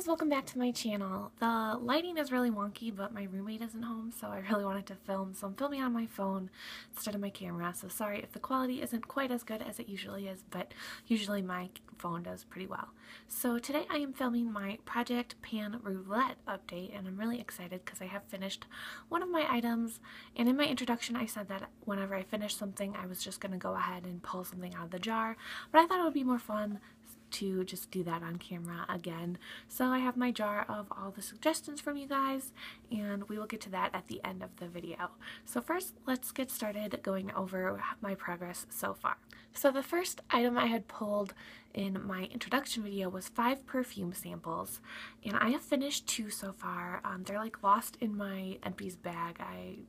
guys, welcome back to my channel. The lighting is really wonky, but my roommate isn't home, so I really wanted to film, so I'm filming on my phone instead of my camera, so sorry if the quality isn't quite as good as it usually is, but usually my phone does pretty well. So today I am filming my Project Pan Roulette update, and I'm really excited because I have finished one of my items, and in my introduction I said that whenever I finished something I was just going to go ahead and pull something out of the jar, but I thought it would be more fun to just do that on camera again. So I have my jar of all the suggestions from you guys, and we will get to that at the end of the video. So first, let's get started going over my progress so far. So the first item I had pulled in my introduction video was 5 perfume samples, and I have finished 2 so far. They're like lost in my empties bag. I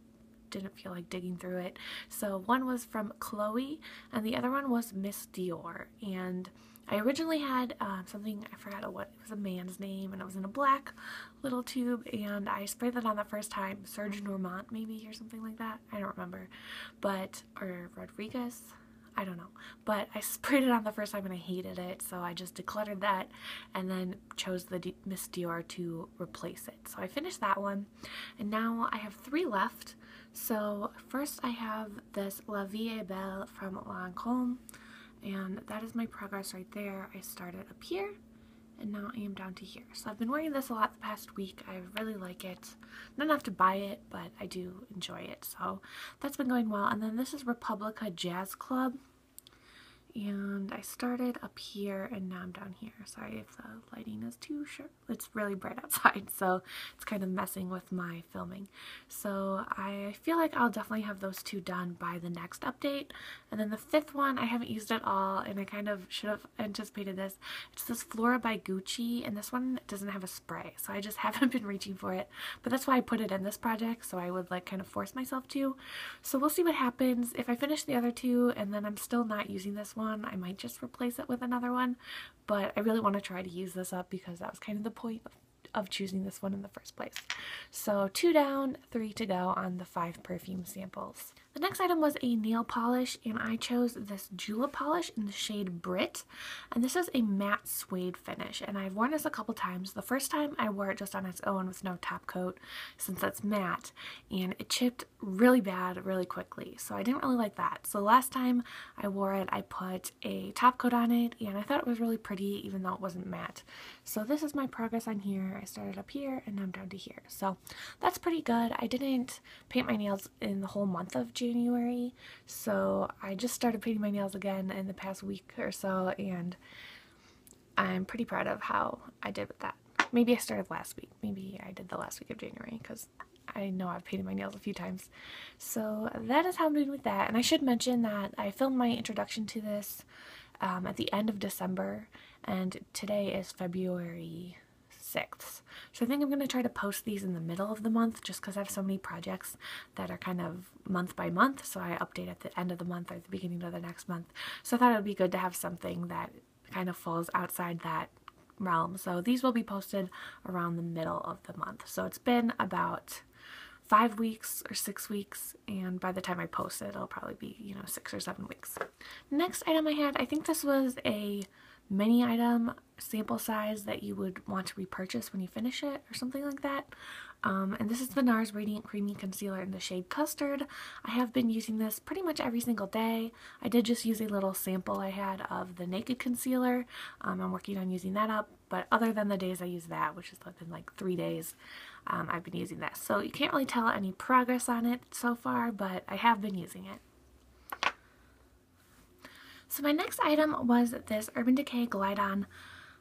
didn't feel like digging through it. So one was from Chloe and the other one was Miss Dior, and I originally had something, I forgot what, it was a man's name, and it was in a black little tube, and I sprayed that on the first time, Serge Normant maybe, or something like that, I don't remember, but, or Rodriguez, I don't know, but I sprayed it on the first time and I hated it, so I just decluttered that and then chose the Miss Dior to replace it. So I finished that one, and now I have 3 left. So first I have this La Vie est Belle from Lancôme, and that is my progress right there. I started up here and now I am down to here. So I've been wearing this a lot the past week. I really like it. Not enough to buy it, but I do enjoy it. So that's been going well. And then this is Republica Jazz Club. And I started up here and now I'm down here. Sorry if the lighting is too sharp. It's really bright outside, so it's kind of messing with my filming. So I feel like I'll definitely have those 2 done by the next update. And then the 5th one I haven't used at all, and I kind of should have anticipated this. It's this Flora by Gucci, and this one doesn't have a spray, so I just haven't been reaching for it. But that's why I put it in this project, so I would like kind of force myself to. So we'll see what happens. If I finish the other 2 and then I'm still not using this one, I might just replace it with another one, but I really want to try to use this up because that was kind of the point of choosing this one in the first place. So 2 down, 3 to go on the 5 perfume samples. The next item was a nail polish, and I chose this Julep polish in the shade Brit, and this is a matte suede finish, and I've worn this a couple times. The first time I wore it just on its own with no top coat since it's matte, and it chipped really bad really quickly, so I didn't really like that. So last time I wore it I put a top coat on it, and I thought it was really pretty even though it wasn't matte. So this is my progress on here. I started up here and I'm down to here, so that's pretty good. I didn't paint my nails in the whole month of January, so I just started painting my nails again in the past week or so, and I'm pretty proud of how I did with that. Maybe I started last week. Maybe I did the last week of January because I know I've painted my nails a few times. So that is how I'm doing with that. And I should mention that I filmed my introduction to this at the end of December, and today is February 6th. So I think I'm going to try to post these in the middle of the month just because I have so many projects that are kind of month by month, so I update at the end of the month or the beginning of the next month. So I thought it would be good to have something that kind of falls outside that realm. So these will be posted around the middle of the month. So it's been about 5 weeks or 6 weeks, and by the time I post it it'll probably be 6 or 7 weeks. Next item I had, I think this was a mini item sample size that you would want to repurchase when you finish it or something like that, and this is the NARS Radiant Creamy Concealer in the shade Custard. I have been using this pretty much every single day. I did just use a little sample I had of the Naked Concealer. I'm working on using that up, but other than the days I use that, which has been like 3 days, I've been using this. So you can't really tell any progress on it so far, but I have been using it. So my next item was this Urban Decay Glide On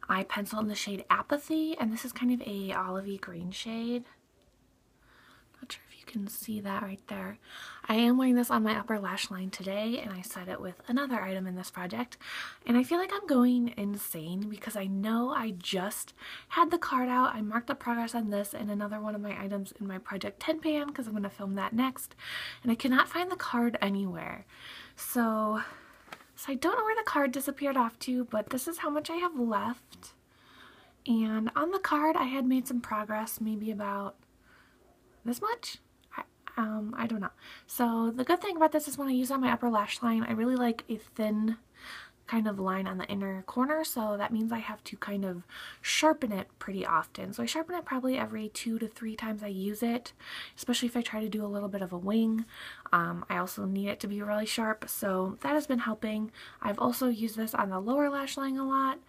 Eye Pencil in the shade Apathy, and this is kind of a olivey green shade. Not sure if you can see that right there. I am wearing this on my upper lash line today, and I set it with another item in this project, and I feel like I'm going insane because I know I just had the card out. I marked the progress on this and another one of my items in my Project 10 pan because I'm going to film that next, and I cannot find the card anywhere. So I don't know where the card disappeared off to, but this is how much I have left. And on the card I had made some progress, maybe about this much? I don't know. So the good thing about this is when I use on my upper lash line, I really like a thin kind of line on the inner corner, so that means I have to kind of sharpen it pretty often. So I sharpen it probably every 2 to 3 times I use it, especially if I try to do a little bit of a wing. I also need it to be really sharp, so that has been helping. I've also used this on the lower lash line a lot,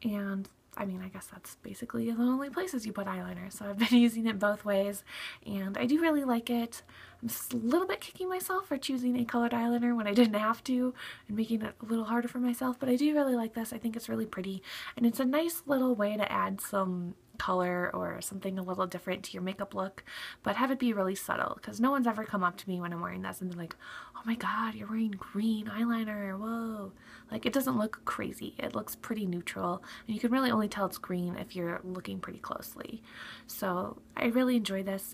and I mean, I guess that's basically the only places you put eyeliner, so I've been using it both ways, and I do really like it. I'm just a little bit kicking myself for choosing a colored eyeliner when I didn't have to, and making it a little harder for myself, but I do really like this. I think it's really pretty, and it's a nice little way to add some color or something a little different to your makeup look, but have it be really subtle, because no one's ever come up to me when I'm wearing this and been like, oh my god, you're wearing green eyeliner, whoa. Like, it doesn't look crazy. It looks pretty neutral, and you can really only tell it's green if you're looking pretty closely. So I really enjoy this,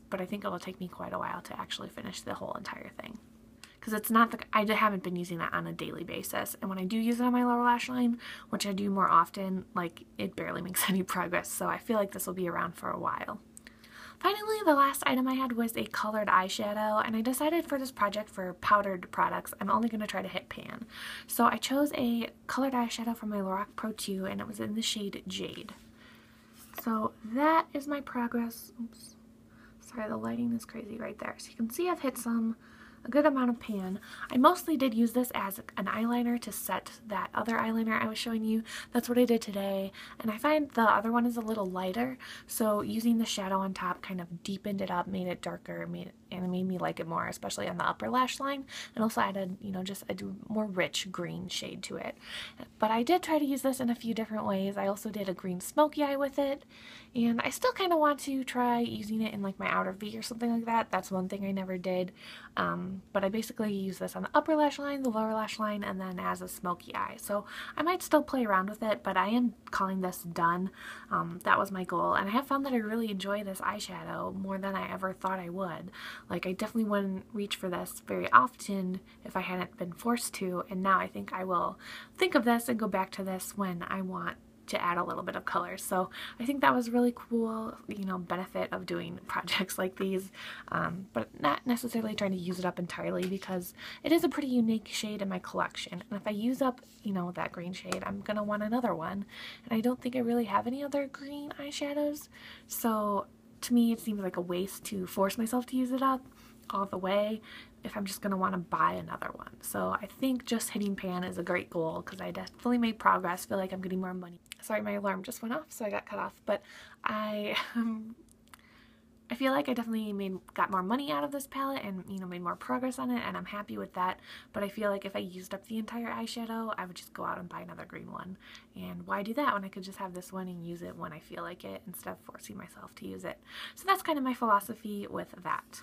but I think it'll take me quite a while to actually finish the whole entire thing. Because it's not I haven't been using that on a daily basis, and when I do use it on my lower lash line, which I do more often, like, it barely makes any progress, so I feel like this will be around for a while. Finally, the last item I had was a colored eyeshadow, and I decided for this project for powdered products, I'm only going to try to hit pan. So I chose a colored eyeshadow from my Lorac Pro 2, and it was in the shade Jade. So that is my progress. Oops. Sorry, the lighting is crazy right there. So you can see I've hit a good amount of pan. I mostly did use this as an eyeliner to set that other eyeliner I was showing you. That's what I did today, and I find the other one is a little lighter, so using the shadow on top kind of deepened it up, made it darker, and it made me like it more, especially on the upper lash line, and also added, you know, just a more rich green shade to it. But I did try to use this in a few different ways. I also did a green smoky eye with it, and I still kind of want to try using it in like my outer V or something like that. That's one thing I never did. But I basically use this on the upper lash line, the lower lash line, and then as a smoky eye. So I might still play around with it, but I am calling this done. That was my goal, and I have found that I really enjoy this eyeshadow more than I ever thought I would. Like, I definitely wouldn't reach for this very often if I hadn't been forced to, and now I think I will think of this and go back to this when I want to add a little bit of color. So I think that was really cool, you know, benefit of doing projects like these, but not necessarily trying to use it up entirely, because it is a pretty unique shade in my collection, and if I use up, you know, that green shade, I'm gonna want another one, and I don't think I really have any other green eyeshadows, so to me it seems like a waste to force myself to use it up all the way if I'm just going to want to buy another one. So I think just hitting pan is a great goal, because I definitely made progress. Feel like I'm getting more money. Sorry, my alarm just went off, so I got cut off, but I feel like I definitely got more money out of this palette and, you know, made more progress on it, and I'm happy with that. But I feel like if I used up the entire eyeshadow, I would just go out and buy another green one. And why do that when I could just have this one and use it when I feel like it instead of forcing myself to use it? So that's kind of my philosophy with that.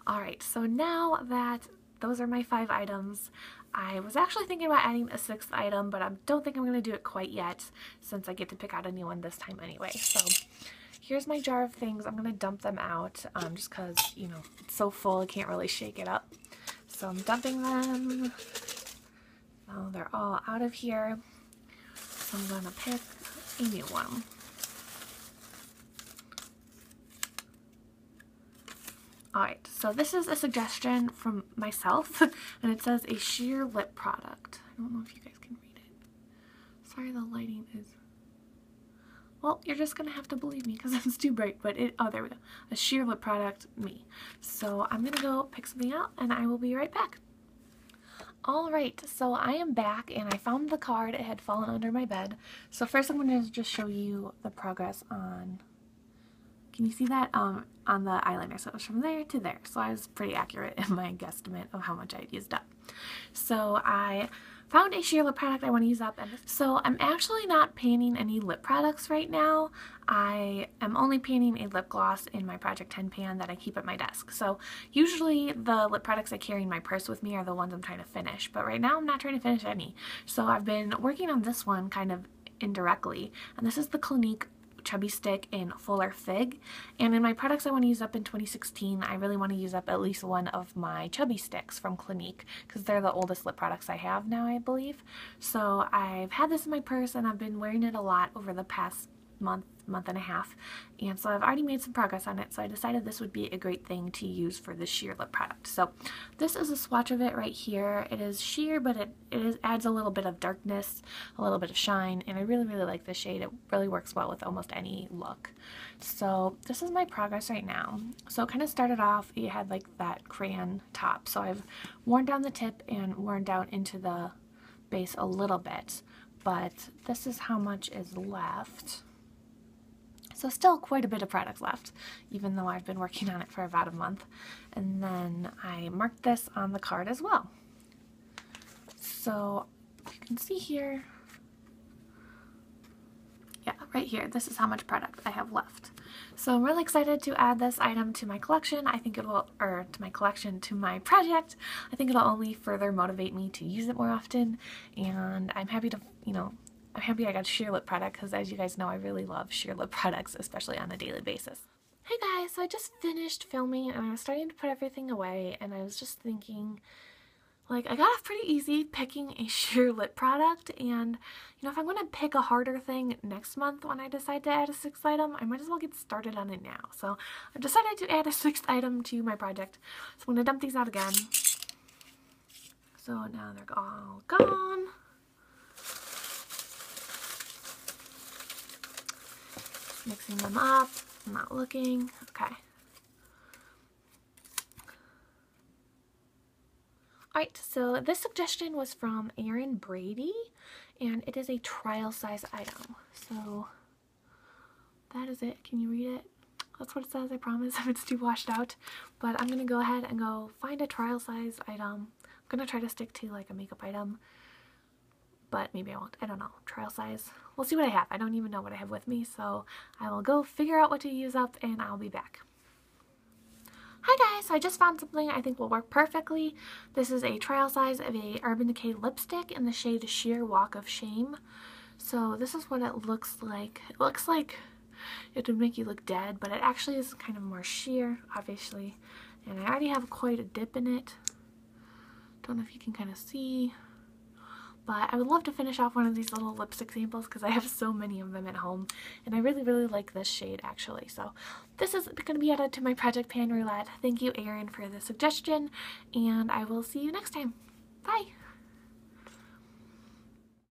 Alright, so now that those are my 5 items, I was actually thinking about adding a 6th item, but I don't think I'm going to do it quite yet, since I get to pick out a new one this time anyway. So here's my jar of things. I'm going to dump them out, just because, you know, it's so full I can't really shake it up. So I'm dumping them. Oh, they're all out of here. So I'm going to pick a new one. Alright, so this is a suggestion from myself, and it says a sheer lip product. I don't know if you guys can read it. Sorry, the lighting is... Well, you're just going to have to believe me because it's too bright, but oh, there we go. A sheer lip product, me. So I'm going to go pick something out, and I will be right back. Alright, so I am back, and I found the card. It had fallen under my bed. So first I'm going to just show you the progress on... Can you see that? On the eyeliner. So it was from there to there. So I was pretty accurate in my guesstimate of how much I had used up. So I found a sheer lip product I want to use up. And so I'm actually not panning any lip products right now. I am only panning a lip gloss in my Project 10 pan that I keep at my desk. So usually the lip products I carry in my purse with me are the ones I'm trying to finish. But right now I'm not trying to finish any. So I've been working on this one kind of indirectly. And this is the Clinique Chubby Stick in Fuller Fig, and in my products I want to use up in 2016, I really want to use up at least one of my Chubby Sticks from Clinique, because they're the oldest lip products I have now, I believe. So I've had this in my purse, and I've been wearing it a lot over the past month and a half, and so I've already made some progress on it, so I decided this would be a great thing to use for this sheer lip product. So this is a swatch of it right here. It is sheer, but it adds a little bit of darkness, a little bit of shine, and I really like this shade. It really works well with almost any look. So this is my progress right now. So it kind of started off, it had like that crayon top, so I've worn down the tip and worn down into the base a little bit, but this is how much is left. So still quite a bit of product left, even though I've been working on it for about a month. And then I marked this on the card as well. So you can see here, yeah, right here, this is how much product I have left. So I'm really excited to add this item to my collection. I think it will, or to my collection, to my project. I think it'll only further motivate me to use it more often, and I'm happy to, I'm happy I got a sheer lip product because, as you guys know, I really love sheer lip products, especially on a daily basis. Hey guys, so I just finished filming and I was starting to put everything away, and I was just thinking, like, I got off pretty easy picking a sheer lip product, and if I'm going to pick a harder thing next month when I decide to add a 6th item, I might as well get started on it now. So I've decided to add a 6th item to my project. So I'm going to dump these out again. So now they're all gone. Mixing them up, I'm not looking, okay. Alright, so this suggestion was from Erin Brady, and it is a trial size item. So that is it. Can you read it? That's what it says, I promise, if it's too washed out. But I'm going to go ahead and go find a trial size item. I'm going to try to stick to like a makeup item, but maybe I won't. I don't know. Trial size. We'll see what I have. I don't even know what I have with me, so I will go figure out what to use up and I'll be back. Hi guys, so I just found something I think will work perfectly. This is a trial size of a Urban Decay lipstick in the shade Sheer Walk of Shame. So this is what it looks like. It looks like it would make you look dead, but it actually is kind of more sheer, obviously. And I already have quite a dip in it. Don't know if you can kind of see. But I would love to finish off one of these little lipstick samples because I have so many of them at home, and I really like this shade actually. So this is going to be added to my project pan roulette. Thank you, Erin, for the suggestion, and I will see you next time. Bye!